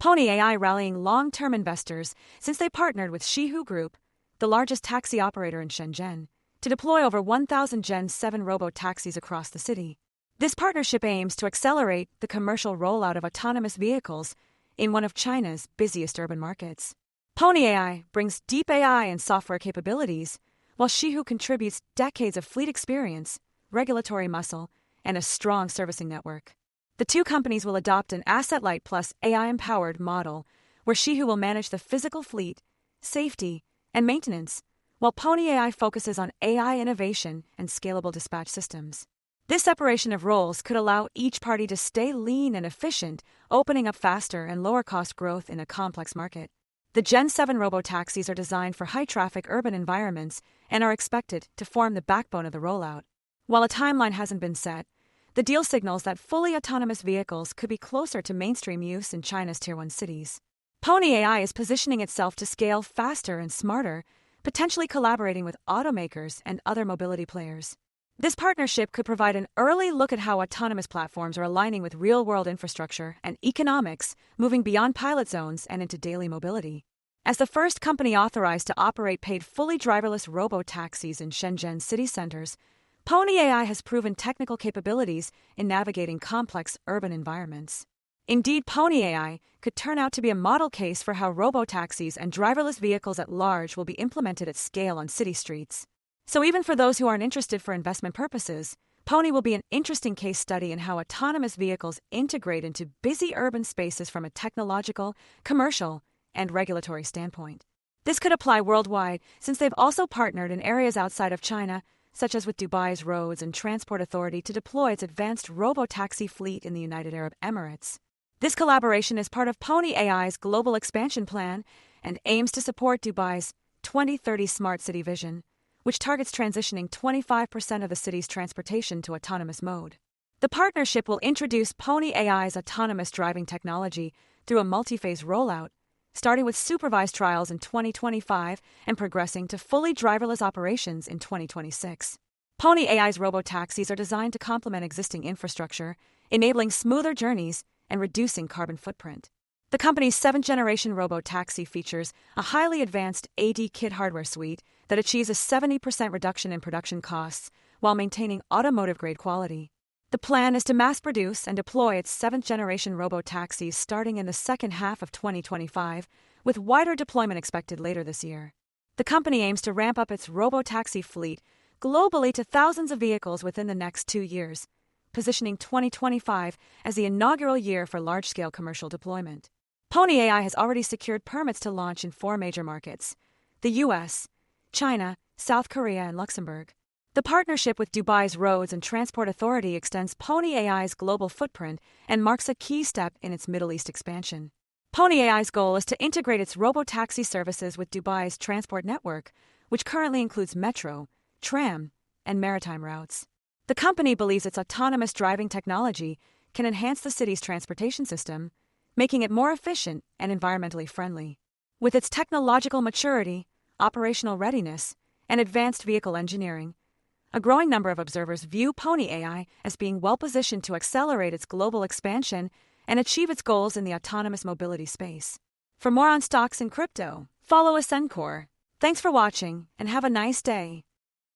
Pony AI rallying long-term investors since they partnered with Shihu Group, the largest taxi operator in Shenzhen, to deploy over 1,000 Gen 7 robo-taxis across the city. This partnership aims to accelerate the commercial rollout of autonomous vehicles in one of China's busiest urban markets. Pony AI brings deep AI and software capabilities, while Shihu contributes decades of fleet experience, regulatory muscle, and a strong servicing network. The two companies will adopt an asset-light plus AI-empowered model where Shihu will manage the physical fleet, safety, and maintenance, while Pony AI focuses on AI innovation and scalable dispatch systems. This separation of roles could allow each party to stay lean and efficient, opening up faster and lower-cost growth in a complex market. The Gen 7 robotaxis are designed for high-traffic urban environments and are expected to form the backbone of the rollout. While a timeline hasn't been set, the deal signals that fully autonomous vehicles could be closer to mainstream use in China's Tier 1 cities. Pony AI is positioning itself to scale faster and smarter, potentially collaborating with automakers and other mobility players. This partnership could provide an early look at how autonomous platforms are aligning with real-world infrastructure and economics, moving beyond pilot zones and into daily mobility. As the first company authorized to operate paid fully driverless robo-taxis in Shenzhen city centers, Pony AI has proven technical capabilities in navigating complex urban environments. Indeed, Pony AI could turn out to be a model case for how robo-taxis and driverless vehicles at large will be implemented at scale on city streets. So even for those who aren't interested for investment purposes, Pony will be an interesting case study in how autonomous vehicles integrate into busy urban spaces from a technological, commercial, and regulatory standpoint. This could apply worldwide since they've also partnered in areas outside of China, such as with Dubai's Roads and Transport Authority to deploy its advanced robo-taxi fleet in the United Arab Emirates. This collaboration is part of Pony AI's global expansion plan and aims to support Dubai's 2030 Smart City Vision, which targets transitioning 25% of the city's transportation to autonomous mode. The partnership will introduce Pony AI's autonomous driving technology through a multi-phase rollout, starting with supervised trials in 2025 and progressing to fully driverless operations in 2026. Pony AI's robotaxis are designed to complement existing infrastructure, enabling smoother journeys and reducing carbon footprint. The company's 7th-generation robotaxi features a highly advanced AD kit hardware suite that achieves a 70% reduction in production costs while maintaining automotive-grade quality. The plan is to mass-produce and deploy its 7th-generation robotaxis starting in the second half of 2025, with wider deployment expected later this year. The company aims to ramp up its robotaxi fleet globally to thousands of vehicles within the next 2 years, positioning 2025 as the inaugural year for large-scale commercial deployment. Pony AI has already secured permits to launch in 4 major markets: the US, China, South Korea, and Luxembourg. The partnership with Dubai's Roads and Transport Authority extends Pony AI's global footprint and marks a key step in its Middle East expansion. Pony AI's goal is to integrate its robotaxi services with Dubai's transport network, which currently includes metro, tram, and maritime routes. The company believes its autonomous driving technology can enhance the city's transportation system, making it more efficient and environmentally friendly. With its technological maturity, operational readiness, and advanced vehicle engineering, a growing number of observers view Pony AI as being well-positioned to accelerate its global expansion and achieve its goals in the autonomous mobility space. For more on stocks and crypto, follow Ascencore. Thanks for watching and have a nice day.